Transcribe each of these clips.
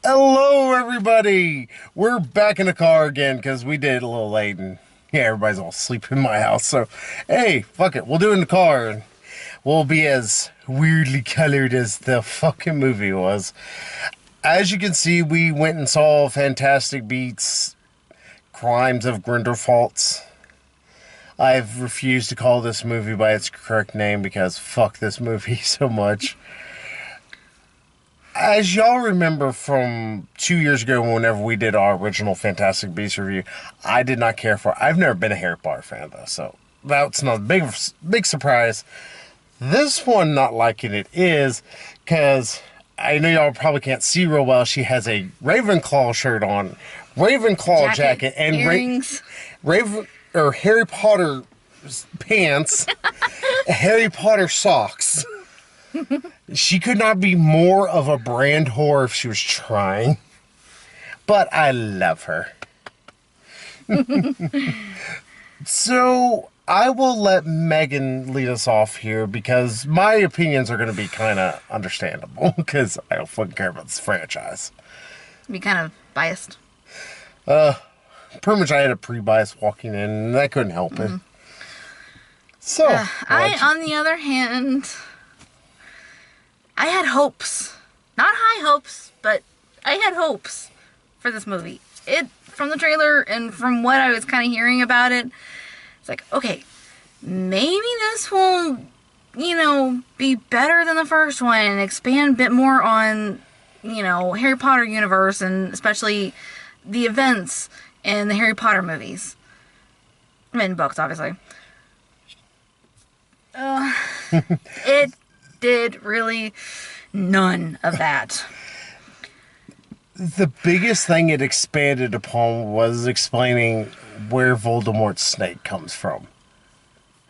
Hello, everybody. We're back in the car again because we did it a little late and yeah, everybody's all asleep in my house. So, hey, fuck it. We'll do it in the car and we'll be as weirdly colored as the fucking movie was. As you can see, we went and saw Fantastic Beasts Crimes of Grindelwald. I've refused to call this movie by its correct name because fuck this movie so much. As y'all remember from 2 years ago, whenever we did our original Fantastic Beasts review, I did not care for it. I've never been a Harry Potter fan, though, so that's not a big surprise. This one, not liking it is because I know y'all probably can't see real well. She has a Ravenclaw shirt on, Ravenclaw jacket and earrings, Harry Potter pants, Harry Potter socks. She could not be more of a brand whore if she was trying. But I love her. So, I will let Megan lead us off here because my opinions are going to be kind of understandable because I don't fucking care about this franchise. be kind of biased. Pretty much I had a pre-bias walking in and I couldn't help it. So, On the other hand, I had hopes. Not high hopes, but I had hopes for this movie. From the trailer and from what I was kind of hearing about it, it's like, okay, maybe this will, be better than the first one and expand a bit more on, Harry Potter universe and especially the events in the Harry Potter movies. And books, obviously. It did really none of that. The biggest thing it expanded upon was explaining where Voldemort's snake comes from.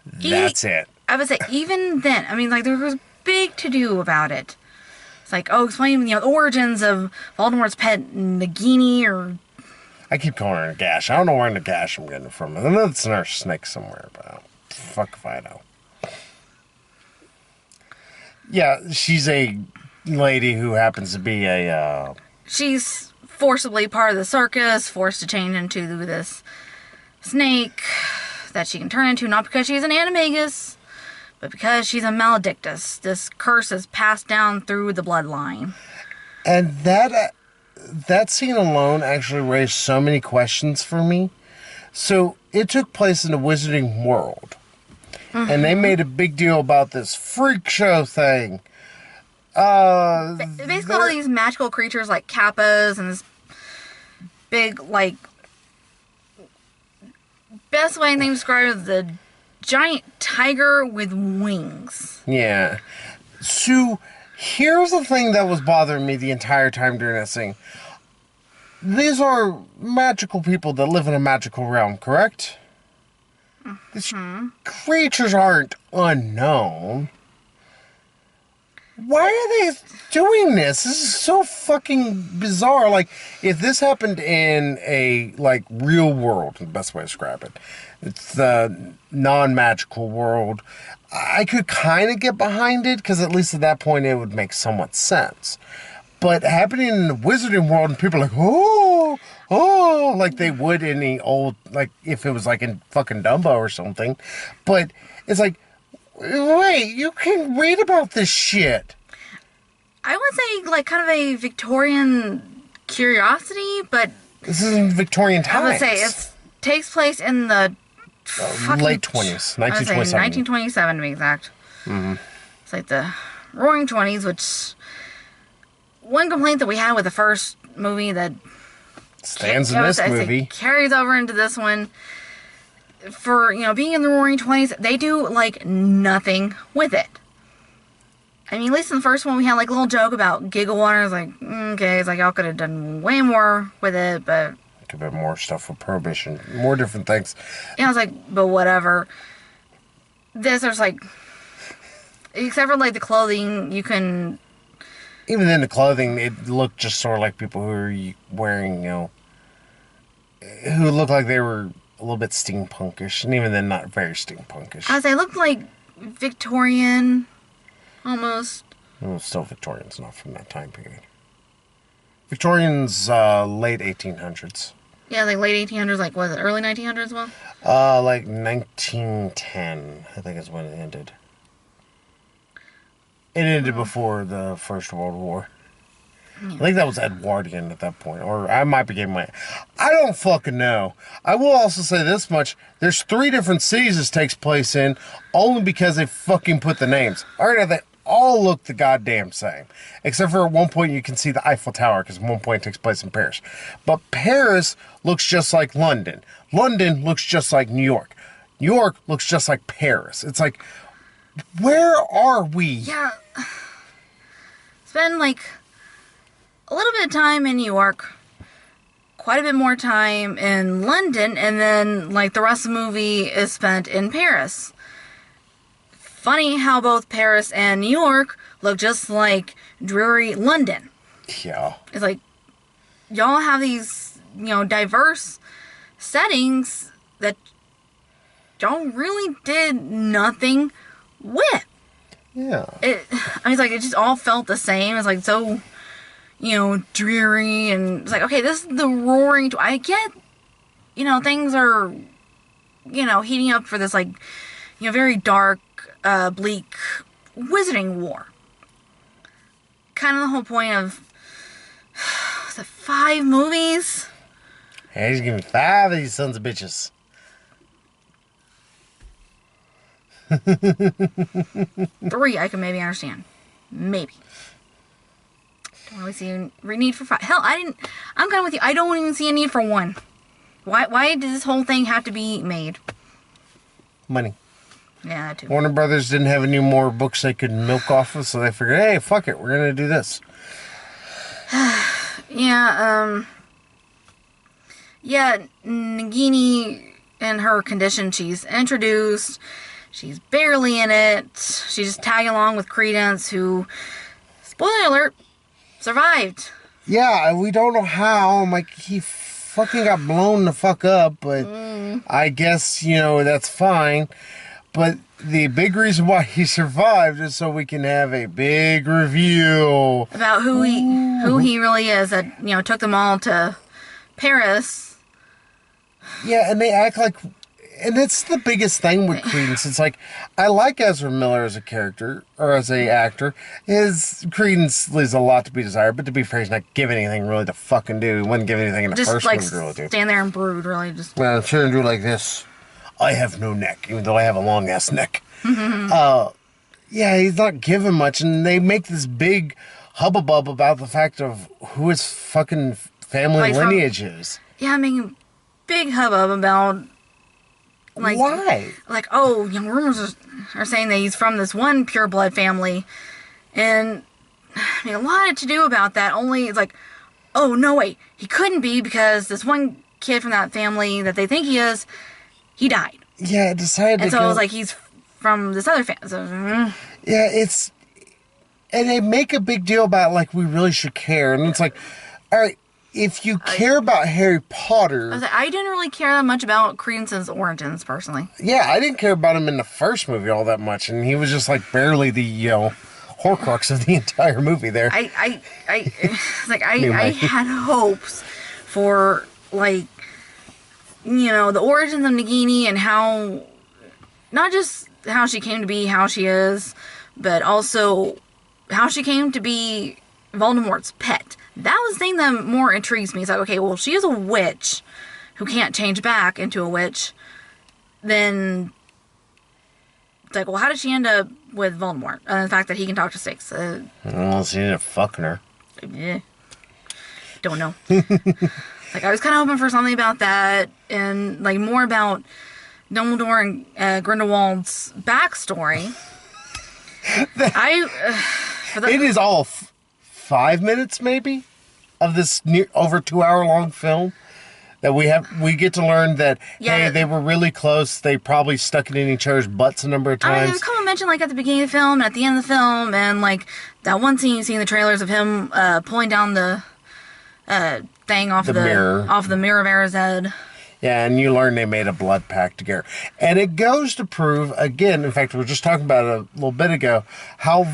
That's it. I would say even then, there was big to-do about it. It's like, explaining, the origins of Voldemort's pet Nagini, or... I keep calling her Nagash. I don't know where Nagash I'm getting it from. I know it's in our snake somewhere, but fuck if I know. Yeah, she's a lady who happens to be a... She's forcibly part of the circus, forced to change into this snake that she can turn into, not because she's an animagus, but because she's a maledictus. This curse is passed down through the bloodline. And that scene alone actually raised so many questions for me. So, it took place in the Wizarding World. And they made a big deal about this freak show thing. Basically all these magical creatures like kappas and this big, best way I can describe it is the giant tiger with wings. Yeah. So, here's the thing that was bothering me the entire time during that scene. These are magical people that live in a magical realm, correct? These creatures aren't unknown. Why are they doing this? This is so fucking bizarre. Like, if this happened in a, real world, the best way to describe it, it's the non-magical world, I could kind of get behind it, because at least at that point it would make somewhat sense. But happening in the Wizarding world, and people are like, oh, like they would in the old, if it was in fucking Dumbo or something. But it's like, wait, you can read about this shit. I would say, kind of a Victorian curiosity, but... This is in Victorian times. I would say it takes place in the... late 20s, 1927. 1927 to be exact. Mm-hmm. It's like the Roaring 20s, which... One complaint that we had with the first movie that... stands in this movie. Carries over into this one. For, being in the Roaring 20s, they do, nothing with it. At least in the first one, we had, a little joke about giggle water. It's okay, it's y'all could have done way more with it, but... Could have more stuff with Prohibition. More different things. And I was but whatever. There's, except for, the clothing, you can... Even in the clothing, it looked just sort of like people who were wearing, who looked like they were a little bit steampunkish, and even then, not very steampunkish. They looked like Victorian, almost. Well, still Victorian's not from that time period. Victorian's late 1800s. Yeah, like late 1800s, like was it early 1900s? Well, Like 1910, I think is when it ended. It ended before the First World War. yeah. I think that was Edwardian at that point, or I might be getting my... I don't fucking know. I will also say this much. There's 3 different cities this takes place in, only because they fucking put the names. Alright, they all look the goddamn same. Except for at one point you can see the Eiffel Tower, because at one point it takes place in Paris. But Paris looks just like London. London looks just like New York. New York looks just like Paris. It's like, where are we? Yeah. Spend like a little bit of time in New York, quite a bit more time in London, and then like the rest of the movie is spent in Paris. Funny how both Paris and New York look just like dreary London. Yeah. It's like y'all have these, diverse settings that y'all really did nothing with. Yeah. It's like it just all felt the same. It's like so, dreary, and it's like, okay, this is the roaring. I get, things are, heating up for this like, very dark, bleak wizarding war. Kind of the whole point of was it 5 movies? Hey, he's giving me 5 of these sons of bitches. 3 I can maybe understand. Maybe. Don't really see a need for 5. Hell, I'm kind of with you. I don't even see a need for 1. Why did this whole thing have to be made? Money. Yeah, that too. Warner Brothers didn't have any more books they could milk off of, so they figured, hey, fuck it, we're gonna do this. Yeah, Nagini in her condition, she's introduced. She's barely in it. She's just tagging along with Credence, who, spoiler alert, survived. Yeah, we don't know how. I'm like, he fucking got blown the fuck up, but I guess, that's fine. But the big reason why he survived is so we can have a big review about who he really is. That took them all to Paris. Yeah, and they act like, and it's the biggest thing with Credence. It's like, I like Ezra Miller as a character or as a actor. His Credence leaves a lot to be desired, but to be fair, he's not giving anything really to fucking do. He wouldn't give anything in the just first like movie to really do. Stand there and brood, really just. Well, I'm sure and do like this. I have no neck, even though I have a long ass neck. Yeah, he's not giving much, and they make this big hubbub about the fact of who his fucking family lineage is. Yeah, making a big hubbub about like why? Like, oh, rumors are saying that he's from this one pure blood family, and I mean a lot to do about that. Only it's like, oh no, wait, he couldn't be because this one kid from that family that they think he is. He died. Yeah, it decided and to so go... it was like he's from this other family. So, yeah, it's... And they make a big deal about, like, we really should care. And it's like, all right, if you care about Harry Potter... I didn't really care that much about Credence's origins, personally. Yeah, I didn't care about him in the first movie all that much. And he was just, like, barely the, Horcrux of the entire movie there. I had hopes for, like... the origins of Nagini and how, not just how she came to be how she is, but also how she came to be Voldemort's pet. That was the thing that more intrigues me. It's like, okay, well, she is a witch who can't change back into a witch. Then, it's like, well, how did she end up with Voldemort? The fact that he can talk to sticks. Well, she ended up fucking her. Yeah. Don't know. Like, I was kind of hoping for something about that, and, like, more about Dumbledore and Grindelwald's backstory. It is all 5 minutes, maybe, of this over 2 hour long film that we get to learn that, hey, they were really close. They probably stuck it in each other's butts a number of times. I mean, there's a couple mentioned, like, at the beginning of the film and at the end of the film, and, like, that one scene you see in the trailers of him pulling down the... thing off the mirror of Erised. Yeah, and you learn they made a blood pact together. And it goes to prove, again, in fact, we were just talking about it a little bit ago, how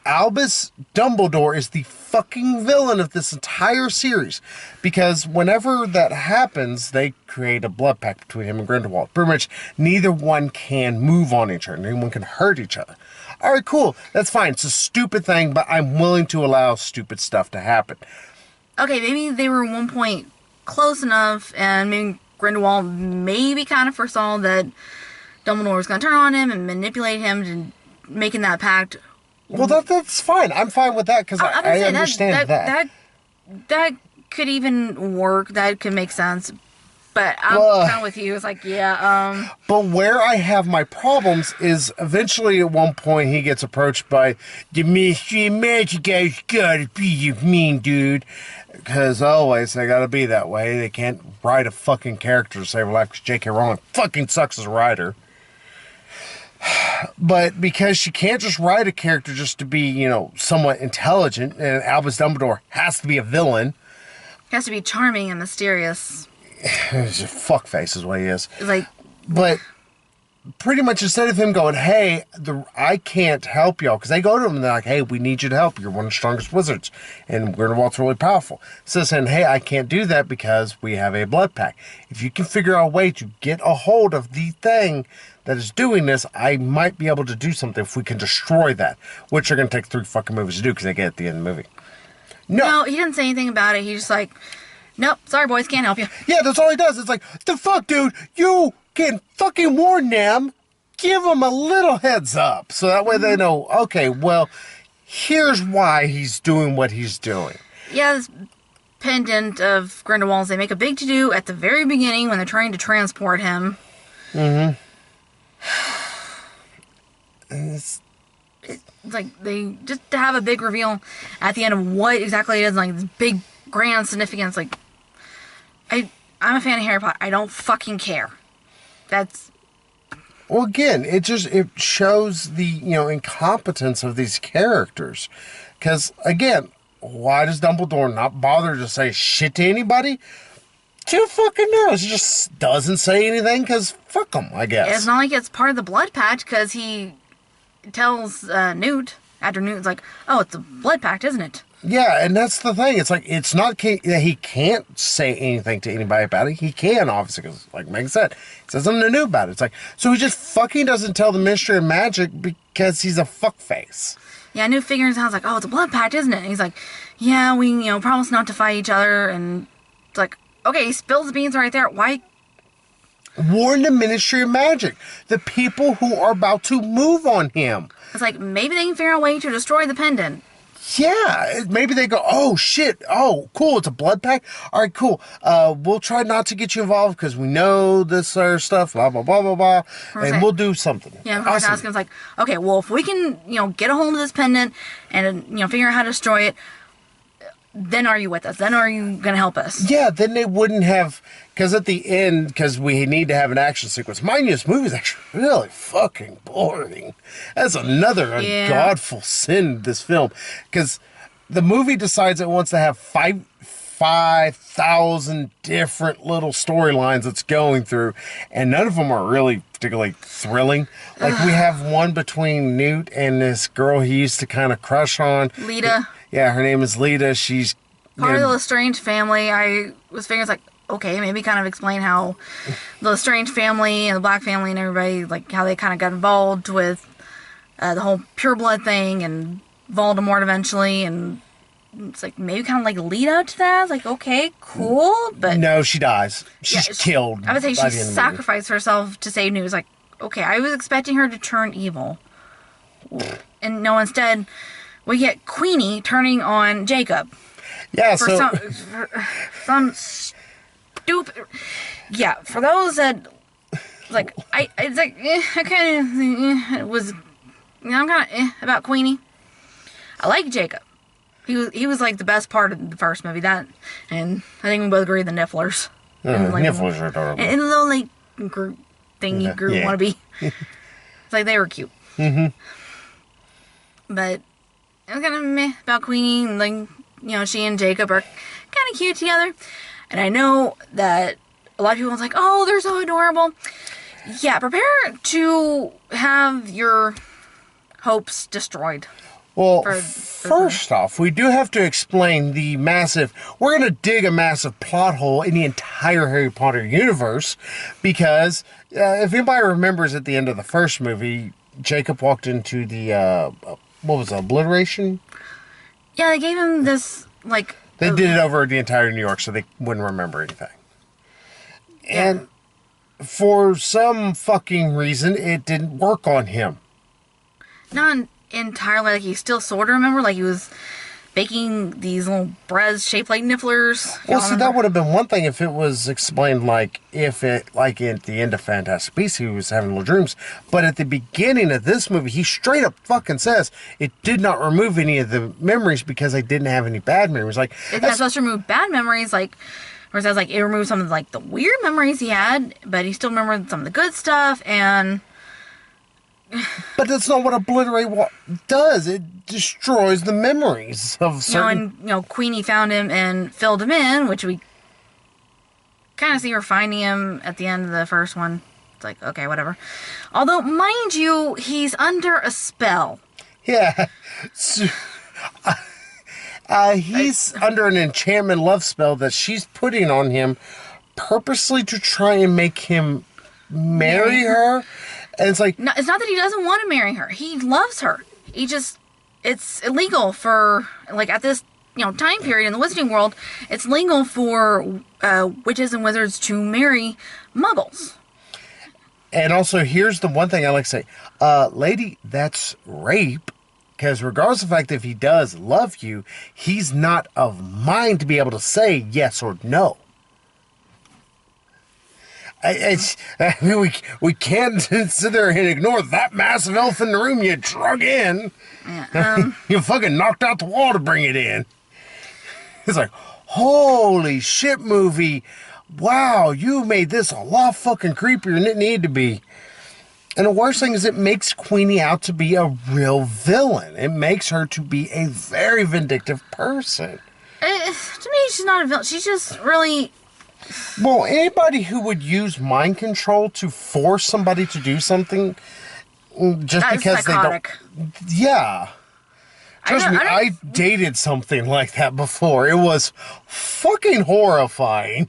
Albus Dumbledore is the fucking villain of this entire series. Because whenever that happens, they create a blood pact between him and Grindelwald. Pretty much neither one can move on each other. Neither one can hurt each other. All right, cool. That's fine. It's a stupid thing, but I'm willing to allow stupid stuff to happen. Okay, maybe they were at one point close enough, and maybe Grindelwald maybe kind of foresaw that Dumbledore was going to turn on him and manipulate him to making that pact. Well, that's fine. I'm fine with that because I understand that. That could even work. That could make sense. But I'm kind of with you. It's like, yeah. But where I have my problems is eventually at one point he gets approached by the mystery magic guy's gotta be a mean dude. Because always they gotta be that way. They can't write a fucking character to save a life because J.K. Rowling fucking sucks as a writer. But because she can't just write a character just to be, somewhat intelligent, and Albus Dumbledore has to be a villain. He has to be charming and mysterious. He's a fuckface is what he is. Like, but pretty much instead of him going, hey, I can't help y'all, because they go to him and they're like, hey, we need you to help. You're one of the strongest wizards, and Grindelwald's really powerful. So saying, hey, I can't do that because we have a blood pact. If you can figure out a way to get a hold of the thing that is doing this, I might be able to do something if we can destroy that, which are going to take 3 fucking movies to do because they get at the end of the movie. No, he didn't say anything about it. He's just like, nope, sorry, boys, can't help you. Yeah, that's all he does. It's like, the fuck, dude, you can fucking warn them. Give them a little heads up. So that way they know, okay, well, here's why he's doing what he's doing. Yeah, this pendant of Grindelwald's, they make a big to-do at the very beginning when they're trying to transport him. Mm-hmm. It's like they just to have a big reveal at the end of what exactly it is, like this big grand significance. Like, I'm a fan of Harry Potter. I don't fucking care. Well, again, it shows the incompetence of these characters. Because again, why does Dumbledore not bother to say shit to anybody? Who fucking knows? He just doesn't say anything because fuck him, I guess. It's not like it's part of the blood pact because he tells Newt, after Newt's like, oh, it's a blood pact, isn't it? Yeah, and that's the thing. It's like, it's not that he can't say anything to anybody about it. He can, obviously, because, like Meg said, he says something to Newt about it. It's like, so he just fucking doesn't tell the Ministry of Magic because he's a fuckface. Yeah, Newt figures out, like, oh, it's a blood pact, isn't it? And he's like, yeah, we, promise not to fight each other, and it's like, okay, he spills the beans right there. Why? Warn the Ministry of Magic. The people who are about to move on him. It's like, maybe they can figure out a way to destroy the pendant. Yeah, maybe they go, oh, shit. Oh, cool, it's a blood pact? All right, cool. We'll try not to get you involved because we know this stuff, blah, blah, blah, blah, blah. And we'll do something. Yeah, of course, awesome. Like, okay, well, if we can, get a hold of this pendant and, figure out how to destroy it, then are you with us? Then are you going to help us? Yeah, then they wouldn't have... Because at the end, because we need to have an action sequence. Mind you, this movie's actually really fucking boring. That's another ungodful sin, this film. Because the movie decides it wants to have 5,000 different little storylines it's going through. And none of them are really particularly thrilling. Like, we have one between Newt and this girl he used to kind of crush on. Lita. Yeah, her name is Lita. She's part of the Lestrange family. I was figuring, it's like, okay, maybe kind of explain how the Lestrange family and the Black family and everybody, like, how they kind of got involved with the whole pureblood thing and Voldemort eventually, and it's like maybe kind of like lead up to that. It's like, okay, cool, but no, she dies. She's killed. I would say she sacrificed herself to save Newt. It's like, okay, I was expecting her to turn evil, and no, instead we get Queenie turning on Jacob. Yeah, for some stupid. Yeah, for those that like, I kind of was, I'm kind of about Queenie. I like Jacob. He was like the best part of the first movie. That, and I think we both agree the Nifflers. Nifflers are adorable. And the little like group thingy group wannabe. It's like they were cute. Mm-hmm. But I was kind of meh about Queenie, and like, she and Jacob are kind of cute together. And I know that a lot of people was like, oh, they're so adorable. Yeah, prepare to have your hopes destroyed. Well, For first off, we do have to explain the massive. We're going to dig a massive plot hole in the entire Harry Potter universe because if anybody remembers at the end of the first movie, Jacob walked into the what was it, obliteration? Yeah, they gave him this like. They did it over the entire New York, so they wouldn't remember anything. Yeah. And for some fucking reason, it didn't work on him. Not entirely. Like, he still sort of remember. Like, he was baking these little breads shaped like nifflers. Well, see, that would have been one thing if it was explained like if it, like at the end of Fantastic Beasts, he was having little dreams. But at the beginning of this movie, he straight up fucking says it did not remove any of the memories because I didn't have any bad memories. Like, it's not supposed to remove bad memories. Like, or it says like it removes some of like the weird memories he had, but he still remembered some of the good stuff. And but that's not what obliterate does. It destroys the memories of certain. Queenie found him and filled him in, which we kind of see her finding him at the end of the first one. It's like, okay, whatever. Although, mind you, he's under a spell. Yeah. So, he's under an enchantment love spell that she's putting on him purposely to try and make him marry her. And it's like... No, it's not that he doesn't want to marry her. He loves her. He just... It's illegal for... Like, at this, time period in the wizarding world, it's legal for witches and wizards to marry muggles. And also, here's the one thing I like to say. Lady, that's rape. Because regardless of the fact that if he does love you, he's not of mind to be able to say yes or no. We can't sit there and ignore that massive elf in the room you drug in. Yeah, you fucking knocked out the wall to bring it in. It's like, holy shit, movie. Wow, you made this a lot fucking creepier than it needed to be. And the worst thing is it makes Queenie out to be a real villain. It makes her to be a very vindictive person. To me, she's not a villain. She's just really... Well, anybody who would use mind control to force somebody to do something just because psychotic. They don't... Yeah. Trust me, I dated something like that before. It was fucking horrifying.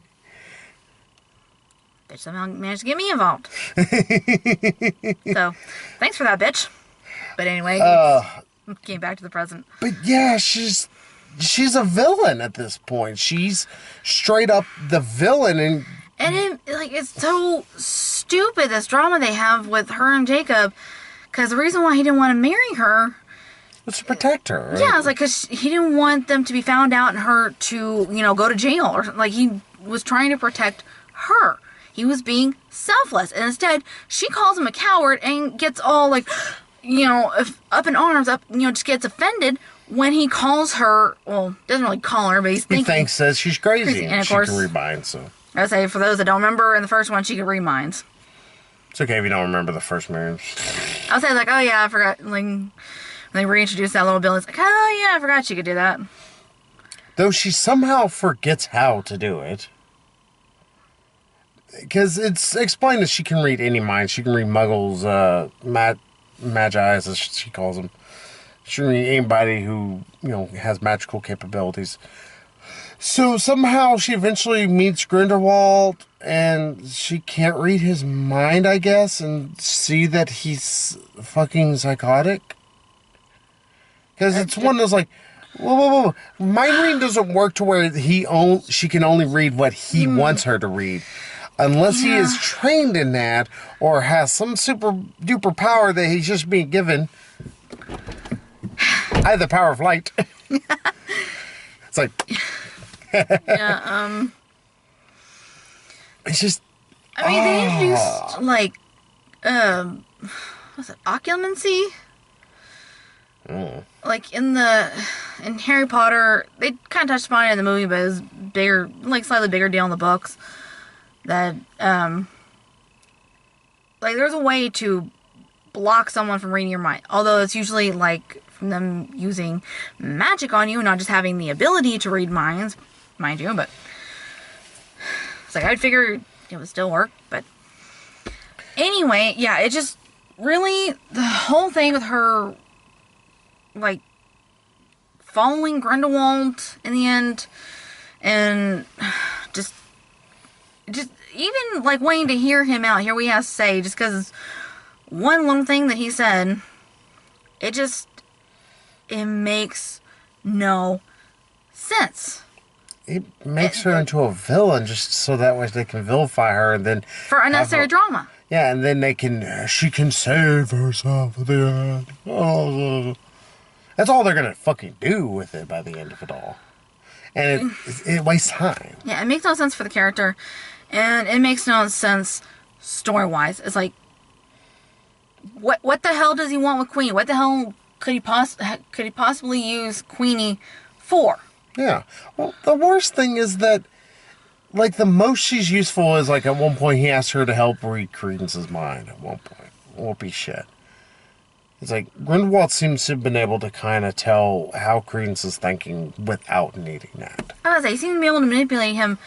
Bitch somehow managed to get me involved. So, thanks for that, bitch. But anyway, came back to the present. But yeah, she's a villain at this point. She's straight up the villain, and it's so stupid, this drama they have with her and Jacob, because the reason why he didn't want to marry her was to protect her. Right? Yeah, it's like because he didn't want them to be found out and her to go to jail, or like he was trying to protect her. He was being selfless, and instead she calls him a coward and gets all like up in arms, just gets offended when he calls her, well, doesn't really call her, but he thinks that she's crazy. And of course, she can read minds, so. I would say, for those that don't remember, in the first one, she could read minds. It's okay if you don't remember the first marriage. I would say, like, oh yeah, I forgot, like, when they reintroduced that little Bill, it's like, oh yeah, I forgot she could do that. Though she somehow forgets how to do it. Because it's explained that she can read any mind. She can read muggles, magi, as she calls them. She can read anybody who, has magical capabilities. So somehow she eventually meets Grindelwald, and she can't read his mind, I guess, and see that he's fucking psychotic. Because it's one of those, like, whoa. Mind reading doesn't work to where she can only read what he wants her to read. Unless he is trained in that, or has some super duper power that he's just being given. I have the power of light. It's like... Yeah, It's just... I mean, they introduced, like, what's it, occlumency? Like, in Harry Potter, they kind of touched upon it in the movie, but it was bigger, like, slightly bigger deal in the books. That, like, there's a way to block someone from reading your mind. Although it's usually, like, from them using magic on you, not just having the ability to read minds, mind you, but it's like, I'd figure it would still work, but anyway, yeah, it just really, the whole thing with her, like, following Grindelwald in the end, and just even like waiting to hear him out, hear what he has to say, just because one little thing that he said, it makes no sense. It makes her into a villain just so that way they can vilify her and then... For unnecessary drama. Yeah, and then she can save herself at the end. Oh. That's all they're going to fucking do with it by the end of it all. And it wastes time. Yeah, it makes no sense for the character. And it makes no sense story-wise. It's like, what the hell does he want with Queenie? What the hell could he possibly use Queenie for? Yeah. Well, the worst thing is that, like, the most she's useful is, like, at one point he asked her to help read Credence's mind at one point. Whoopee shit. It's like, Grindelwald seems to have been able to kind of tell how Credence is thinking without needing that. I was gonna say, he seemed to be able to manipulate him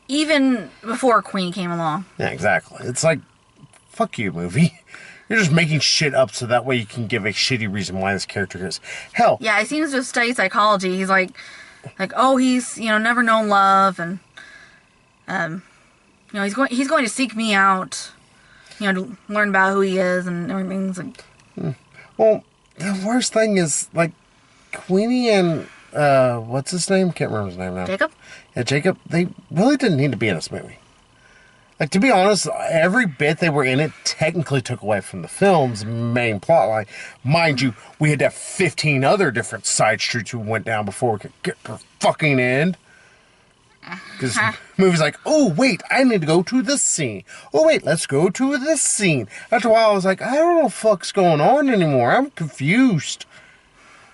even before Queenie came along. Yeah, exactly. It's like, fuck you, movie. You're just making shit up so that way you can give a shitty reason why this character is. Hell. Yeah, he seems to study psychology. He's like, oh, he's, never known love, and, he's going to seek me out, to learn about who he is and everything. It's like... Well, the worst thing is, like, Queenie and, what's his name? Can't remember his name now. Jacob? Yeah, Jacob, they really didn't need to be in this movie. Like, to be honest, every bit they were in it technically took away from the film's main plot line. Mind you, we had to have 15 other different side streets we went down before we could get to the fucking end. Because the movie's like, oh, wait, I need to go to this scene. Oh, wait, let's go to this scene. After a while, I was like, I don't know what the fuck's going on anymore. I'm confused.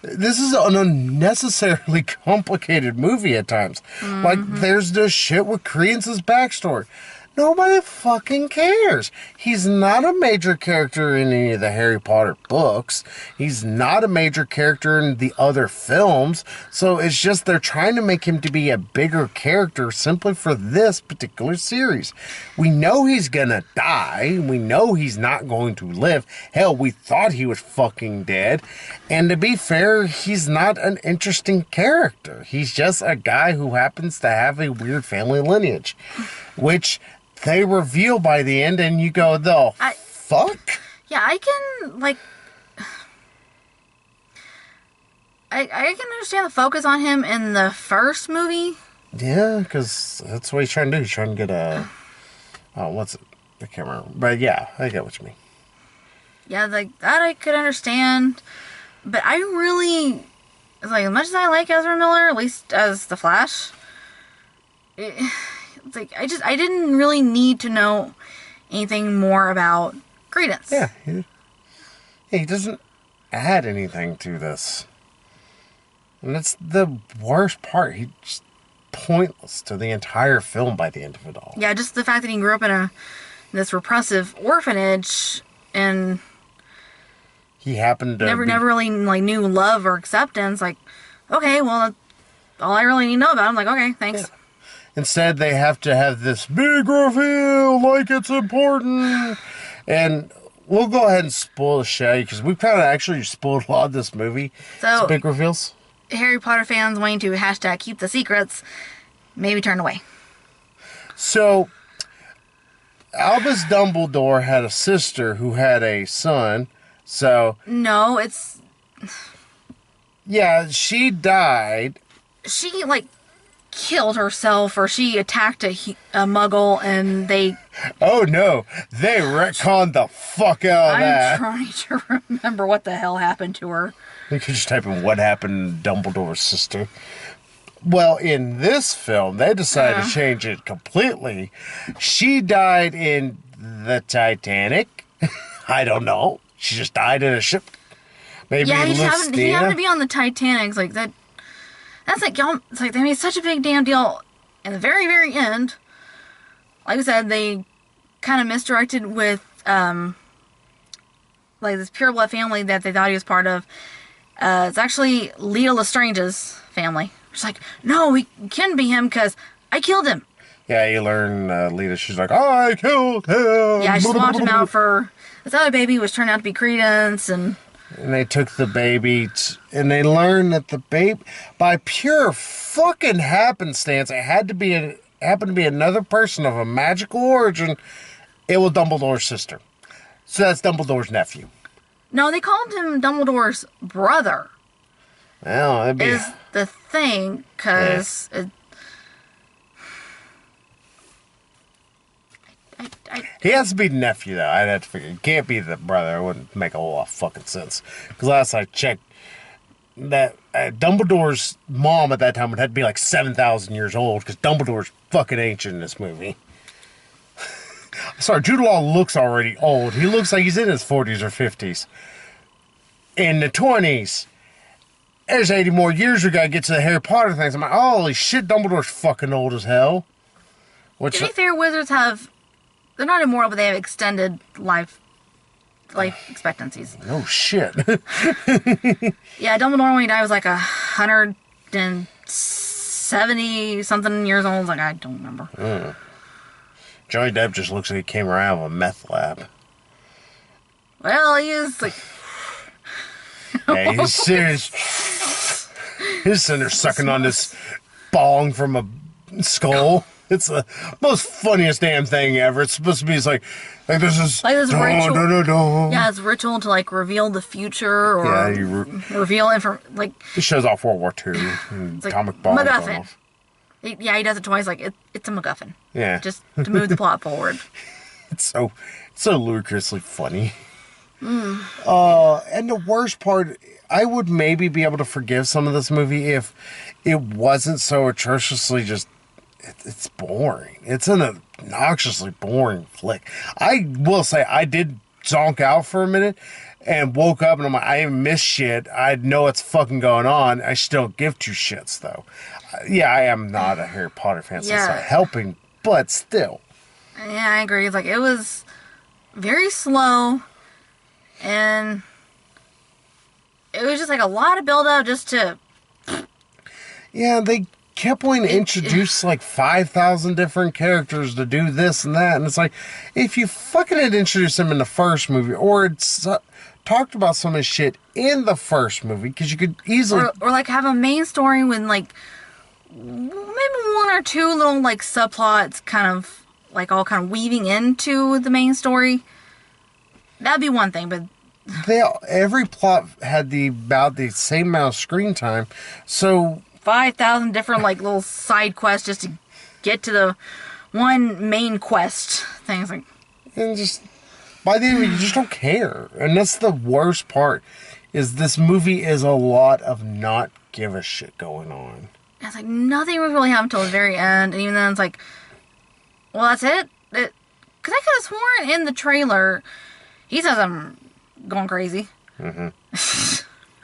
This is an unnecessarily complicated movie at times. Mm-hmm. Like, there's this shit with Credence's backstory. Nobody fucking cares. He's not a major character in any of the Harry Potter books. He's not a major character in the other films. So it's just they're trying to make him to be a bigger character simply for this particular series. We know he's gonna die. We know he's not going to live. Hell, we thought he was fucking dead. And to be fair, he's not an interesting character. He's just a guy who happens to have a weird family lineage. Which... they reveal by the end, and you go, fuck? Yeah, I can, like... I can understand the focus on him in the first movie. Yeah, because that's what he's trying to do. He's trying to get a... Oh, what's it? I can't remember. But yeah, I get what you mean. Yeah, like, that I could understand. But I really... Like, as much as I like Ezra Miller, at least as The Flash... It's like, I didn't really need to know anything more about Credence. Yeah. He doesn't add anything to this. And that's the worst part. He's just pointless to the entire film by the end of it all. Yeah, just the fact that he grew up in this repressive orphanage and... he happened to never really, like, knew love or acceptance. Like, okay, well, that's all I really need to know about him. Like, okay, thanks. Yeah. Instead, they have to have this big reveal, like it's important. And we'll go ahead and spoil the show, because we've kind of actually spoiled a lot of this movie. So, big reveals. Harry Potter fans wanting to hashtag keep the secrets, maybe turn away. So, Albus Dumbledore had a sister who had a son. So... no, it's... yeah, she died. She, like... killed herself, or she attacked a muggle, and they... oh no, they retconned the fuck out of that. I'm trying to remember what the hell happened to her. You could just type in what happened to Dumbledore's sister. Well, in this film, they decided to change it completely. She died in the Titanic. I don't know. She just died in a ship. Maybe he happened to be on the Titanic. It's like that... that's like, y'all, it's like they made such a big damn deal in the very, very end. Like I said, they kind of misdirected with, like, this pure blood family that they thought he was part of. It's actually Leta Lestrange's family. It's like, no, we can be him because I killed him. Yeah, you learn, Leta, she's like, I killed him. Yeah, she swapped him out for this other baby, which turned out to be Credence, and... And they took the baby, and they learned that the baby, by pure fucking happenstance, it happened to be another person of a magical origin. It was Dumbledore's sister. So that's Dumbledore's nephew. No, they called him Dumbledore's brother. Well, that'd be... Is the thing, because... Yeah. He has to be the nephew, though. I'd have to figure. He can't be the brother. It wouldn't make a whole lot of fucking sense. Because last I checked, that Dumbledore's mom at that time would have to be like 7,000 years old. Because Dumbledore's fucking ancient in this movie. Sorry, Jude Law looks already old. He looks like he's in his 40s or 50s. In the 20s, there's 80 more years we gotta get to the Harry Potter things. I'm like, holy shit, Dumbledore's fucking old as hell. To be fair, wizards have... They're not immortal, but they have extended life expectancies. Oh, shit. Yeah, Dumbledore, when he died, was like 170-something years old. Like, I don't remember. Johnny Depp just looks like he came around with a meth lab. Well, he is, like... Hey, he's serious. He's sitting there sucking on this bong from a skull. It's the most funniest damn thing ever. It's supposed to be, this is... Like this ritual. Yeah, it's ritual to, reveal the future or reveal information. It shows off World War II and atomic bombs. MacGuffin. He does it twice. It's a MacGuffin. Yeah. Just to move the plot forward. It's so ludicrously funny. And the worst part, I would maybe be able to forgive some of this movie if it wasn't so atrociously just... It's boring. It's an obnoxiously boring flick. I will say I did zonk out for a minute and woke up and I'm like, I didn't miss shit. I know what's fucking going on. I still give two shits though. Yeah, I am not a Harry Potter fan, so it's not helping, but still. Yeah, I agree. It's it was very slow and it was just a lot of build up just to... Yeah, they kept wanting to introduce 5,000 different characters to do this and that, and it's if you fucking had introduced them in the first movie, or it's talked about some of this shit in the first movie, because you could easily... Or have a main story with, maybe one or two little, subplots kind of, all kind of weaving into the main story. That'd be one thing, but... Every plot had about the same amount of screen time, so... 5,000 different, little side quests just to get to the one main quest. Things And just... By the end of it, you just don't care. And that's the worst part, is this movie is a lot of not give a shit going on. It's nothing would really happen until the very end, and even then it's well, that's it? Because I could have sworn in the trailer, he says I'm going crazy. Mm-hmm.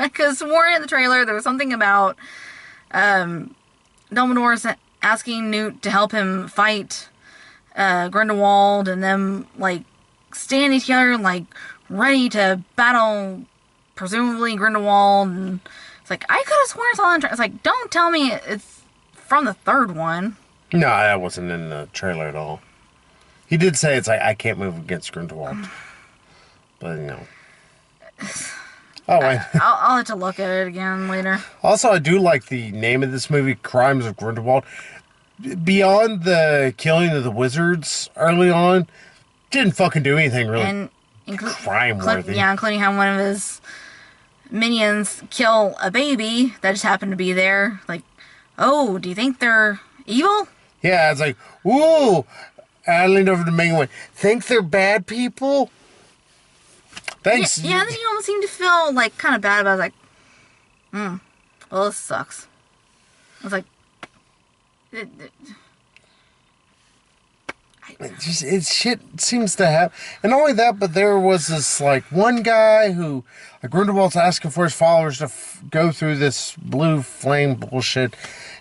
I could have sworn in the trailer there was something about Dumbledore's asking Newt to help him fight Grindelwald, and them standing together ready to battle presumably Grindelwald, and it's I could have sworn I saw that. It's don't tell me it's from the third one. No, that wasn't in the trailer at all. He did say it's I can't move against Grindelwald, but Oh, wait. I'll have to look at it again later. Also, I do like the name of this movie, Crimes of Grindelwald. Beyond the killing of the wizards early on, didn't fucking do anything really crime-worthy. Yeah, including how one of his minions kill a baby that just happened to be there. Oh, do you think they're evil? Yeah, it's ooh. I leaned over to Megan and went, think they're bad people? Thanks. Yeah, then he almost seemed to feel kind of bad about it. Well, this sucks. I was shit seems to have, and not only that, but there was this one guy who Grindelwald's asking for his followers to go through this blue flame bullshit,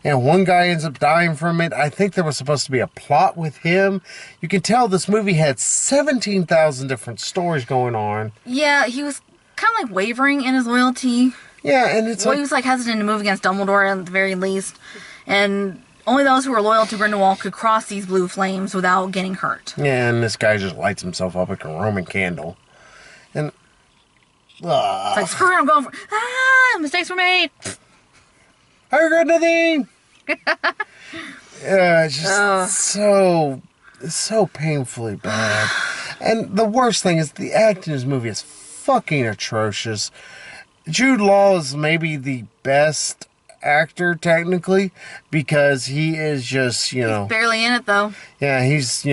and one guy ends up dying from it. I think there was supposed to be a plot with him. You can tell this movie had 17,000 different stories going on. Yeah, he was kind of wavering in his loyalty. Yeah, and it's he was hesitant to move against Dumbledore at the very least, and only those who were loyal to Grindelwald could cross these blue flames without getting hurt. Yeah, and this guy just lights himself up like a Roman candle. And It's like, screw it, I'm going for mistakes were made. I regret nothing. Yeah, it's just so painfully bad. And the worst thing is the acting in this movie is fucking atrocious. Jude Law is maybe the best actor technically because he is just, He's barely in it though. Yeah, he's,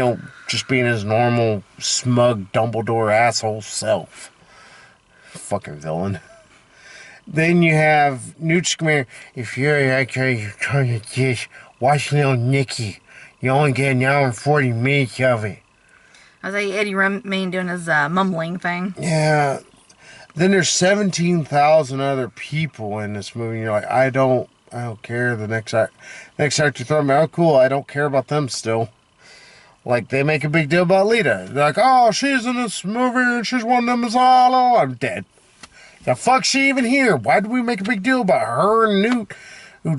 just being his normal smug Dumbledore asshole self. Fucking villain. Then you have Newt Scamander. If you're actually trying to just watch little Nicky, you only get an hour and 40 minutes of it. I was like Eddie Redmayne doing his mumbling thing. Yeah. Then there's 17,000 other people in this movie. And you're like, I don't care. The next actor throw me, oh cool, I don't care about them still. Like, they make a big deal about Lita. They're like, oh, she's in this movie and she's one of them as all. I'm dead. The fuck's she even here? Why did we make a big deal about her and Newt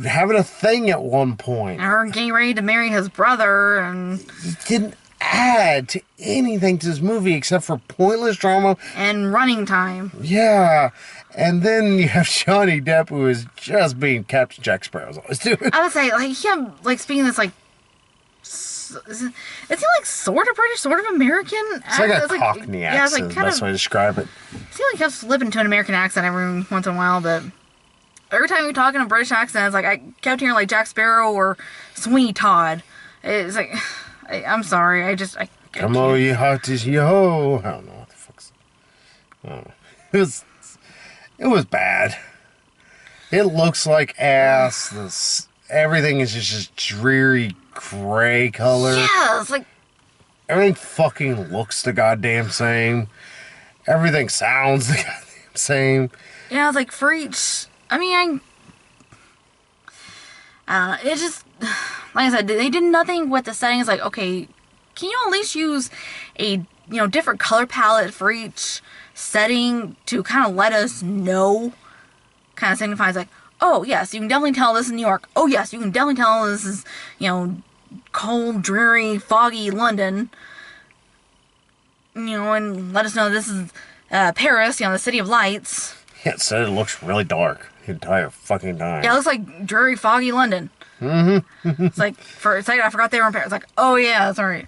having a thing at one point? And her getting ready to marry his brother, and It didn't add to anything to this movie except for pointless drama. and running time. Yeah. And then you have Johnny Depp, who is just being Captain Jack Sparrow's always doing. I would say, like, him, like, speaking this, like, is he like sort of British, sort of American? It's like a Cockney accent, it's like is the best way to describe it. I feel like he'll slip into an American accent every once in a while, but every time you're talking a British accent, it's like I kept hearing like Jack Sparrow or Sweeney Todd. It's like, I'm sorry, I Come on, you hearties, yo! I don't know what the fuck's. It was bad. It looks like ass. Everything is just dreary gray color. Yeah, it's like Everything fucking looks the goddamn same. Everything sounds the goddamn same. Yeah, it's like for each. I mean, it just, like I said, they did nothing with the settings. Like, okay, can you at least use a different color palette for each setting to kind of let us know? Kind of signifies like, oh yes, you can definitely tell this is New York. Oh yes, you can definitely tell this is cold, dreary, foggy London. And let us know this is Paris. The city of lights. Yeah, it said it looks really dark the entire fucking time. Yeah, it looks like dreary, foggy London. Mm-hmm. It's like, for a second, I forgot they were in Paris. It's like, oh yeah, that's right.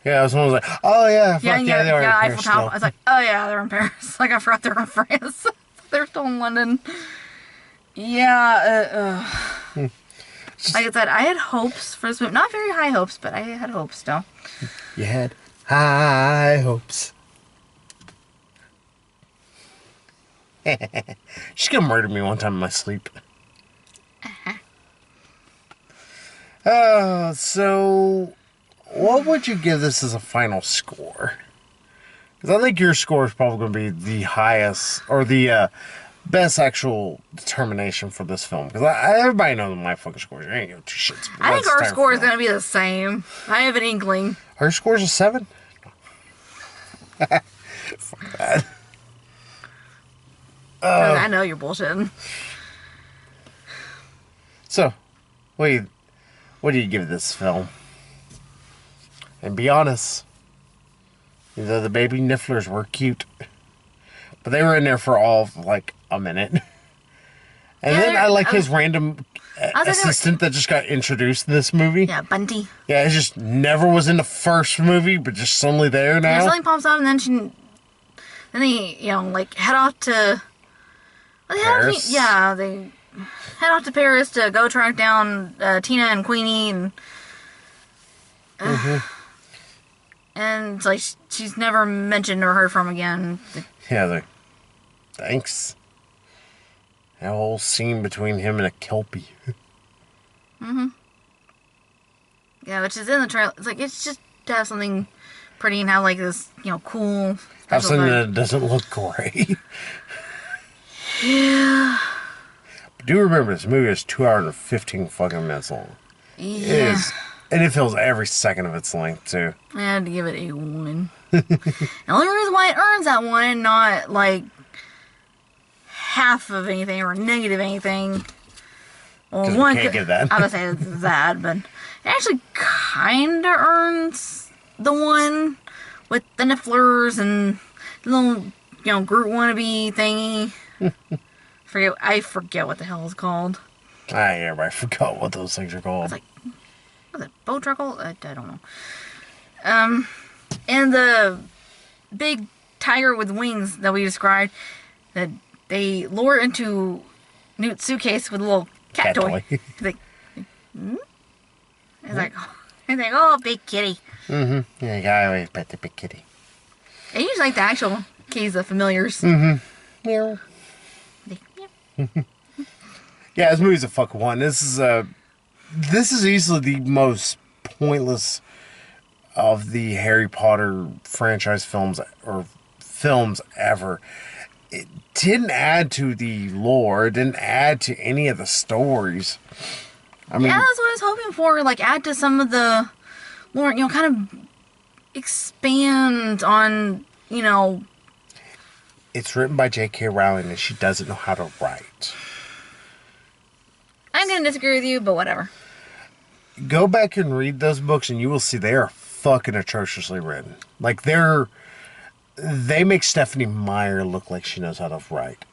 Yeah, someone was like, oh yeah, fuck yeah, they were in Paris Eiffel Tower. still. I was like, oh yeah, they're in Paris. Like, I forgot they were in France. They're still in London. Yeah, like I said, I had hopes for this movie. Not very high hopes, but I had hopes still. You had high hopes. She's gonna murder me one time in my sleep. So what would you give this as a final score? Because I think your score is probably going to be the highest, or the best actual determination for this film. Because everybody knows my fucking score. I ain't giving two shits. I think our score is going to be the same. I have an inkling. Her score's a 7? Fuck that. I know you're bullshitting. So, what do you give this film? And be honest, the baby nifflers were cute, but they were in there for all of, like, a minute. And then I like his random assistant that just got introduced in this movie. Yeah, Bunty. Yeah, it just never was in the first movie, but just suddenly there now. Yeah, suddenly pops up, and then they, head off to Paris? They head off to Paris to go track down Tina and Queenie, and and it's like she's never mentioned or heard from again. Yeah, thanks. That whole scene between him and a Kelpie. Yeah, which is in the trailer. It's like, it's just to have something pretty and have like this, cool. Have something that doesn't look great. Yeah. But do remember, this movie is 2 hours and 15 fucking minutes long. Yeah. It is. And it feels every second of its length, too. I had to give it a 1. The only reason why it earns that 1 and not, like, half of anything or negative anything. Well, one can't get that. I would say it's that, but it actually kind of earns the 1 with the nifflers and little Groot wannabe thingy. I forget what the hell it's called. I forgot what those things are called. It's like, was it boat truckle? I don't know. And the big tiger with wings that we described, that they lure into Newt's suitcase with a little cat toy. He's like, hmm? He's like, oh, big kitty. Mm-hmm. Yeah, I always pet the big kitty. I usually like the actual keys, the familiars. Mm-hmm. Meow. Yeah, this movie's a fucking one. This is easily the most pointless of the Harry Potter franchise films ever. It didn't add to the lore. It didn't add to any of the stories. I mean, yeah, that's what I was hoping for. Like, add to some of the lore, kind of expand on, It's written by J.K. Rowling and she doesn't know how to write. I'm going to disagree with you, but whatever. Go back and read those books and you will see they are fucking atrociously written. Like, they make Stephanie Meyer look like she knows how to write.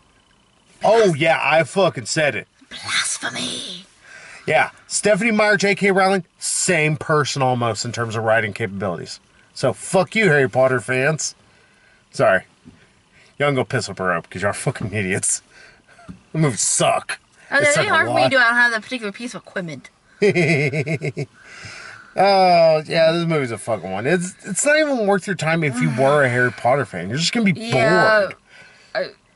Oh, yeah, I fucking said it. Blasphemy. Yeah, Stephanie Meyer, J.K. Rowling, same person almost in terms of writing capabilities. So, fuck you, Harry Potter fans. Sorry. Y'all can go piss up her up because y'all are fucking idiots. The movies suck. It's hard for me to do. I don't have that particular piece of equipment. Oh, yeah, this movie's a fucking one. It's not even worth your time if you were a Harry Potter fan. You're just going to be bored.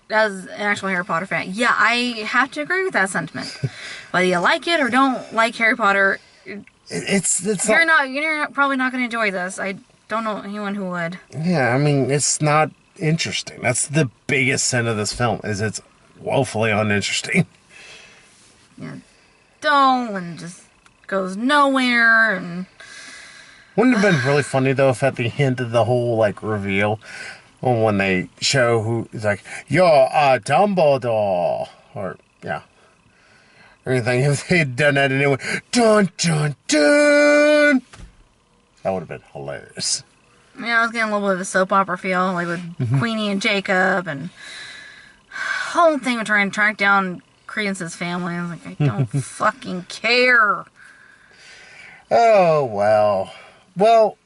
As an actual Harry Potter fan, yeah, I have to agree with that sentiment. Whether you like it or don't like Harry Potter, you're probably not going to enjoy this. I don't know anyone who would. Yeah, I mean, it's not interesting. That's the biggest sin of this film, is it's woefully uninteresting. Yeah, dull and just goes nowhere. And wouldn't it have been really funny though if at the end of the whole reveal, when they show who is like, you're a Dumbledore, or yeah, or anything, if they had done that and it went dun dun dun, that would have been hilarious. Yeah, I was getting a little bit of a soap opera feel, like with Queenie and Jacob, and whole thing with trying to track down Credence's family. I was like, I don't fucking care. Oh, well. Well,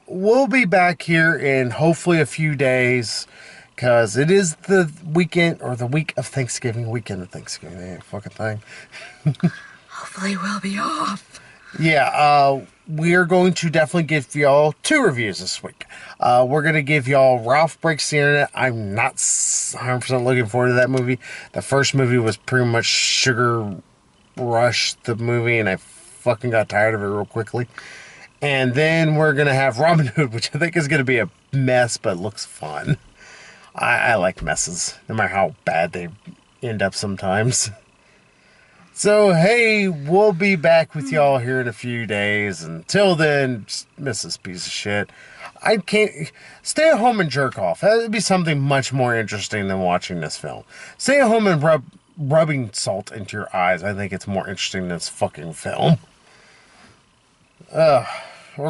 we'll be back here in hopefully a few days, because it is the weekend, or the week of Thanksgiving, weekend of Thanksgiving, that fucking thing. Hopefully we'll be off. Yeah, we're going to definitely give y'all 2 reviews this week. We're going to give y'all Ralph Breaks the Internet. I'm not 100% looking forward to that movie. The first movie was pretty much Sugar Rush, the movie, and I fucking got tired of it real quickly. And then we're going to have Robin Hood, which I think is going to be a mess, but looks fun. I like messes, no matter how bad they end up sometimes. So, hey, we'll be back with y'all here in a few days. Until then, just miss this piece of shit. I can't... Stay at home and jerk off. That would be something much more interesting than watching this film. Stay at home and rubbing salt into your eyes. I think it's more interesting than this fucking film. Or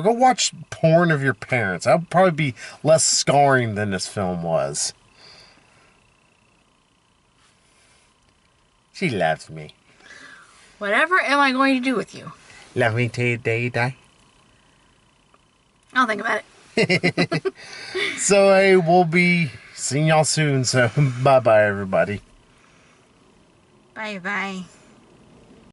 go watch porn of your parents. That would probably be less scarring than this film was. She loves me. Whatever am I going to do with you? Love me till the day you die. I'll think about it. So, hey, we'll be seeing y'all soon. So, bye-bye, everybody. Bye-bye.